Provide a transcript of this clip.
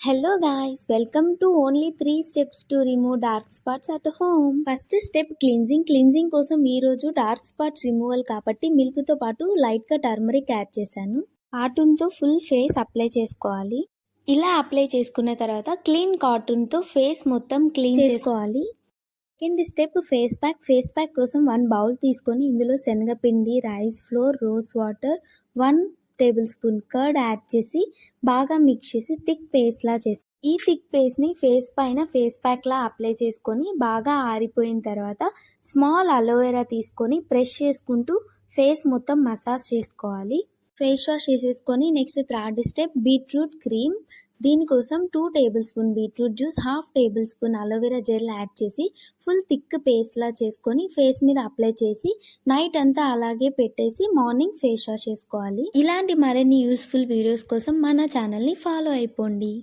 Hello guys, welcome to only 3 steps to remove dark spots at home. First step cleansing కోసం ఈ రోజు dark spots removal కాబట్టి milk తో పాటు light గా టర్మరిక్ యాడ్ చేశాను. కాటన్ తో ఫుల్ ఫేస్ అప్లై చేసుకోవాలి. ఇలా అప్లై చేసుకున్న తర్వాత క్లీన్ కాటన్ తో ఫేస్ మొత్తం క్లీన్ చేసుకోవాలి. సెకండ్ స్టెప్ ఫేస్ ప్యాక్ కోసం 1 బౌల్ తీసుకొని ఇందులో శనగపిండి, rice flour, rose water, 1 table spoon curd add చేసి బాగా మిక్స్ చేసి థిక్ పేస్ట్ లా చేసి ఈ థిక్ పేస్ట్ ని ఫేస్ పైన ఫేస్ ప్యాక్ లా అప్లై చేసుకొని బాగా ఆరిపోయిన తర్వాత స్మాల్ అలోవెరా తీసుకొని ప్రెస్ చేసుకుంటూ ఫేస్ మొత్తం మసాజ్ చేసుకోవాలి. ఫేస్ వాష్ చేసేసుకొని next third step beetroot cream. దీనికోసం 2 table spoon beetroot juice, 1/2 table spoon aloe vera gel add చేసి ఫుల్ థిక్ పేస్ట్ లా చేసుకొని ఫేస్ మీద అప్లై చేసి నైట్ అంతా అలాగే పెట్టేసి మార్నింగ్ ఫేస్ వాష్ చేసుకోవాలి. ఇలాంటి మరిన్ని యూస్ఫుల్ వీడియోస్ కోసం మన ఛానల్ని ఫాలో అయిపోండి.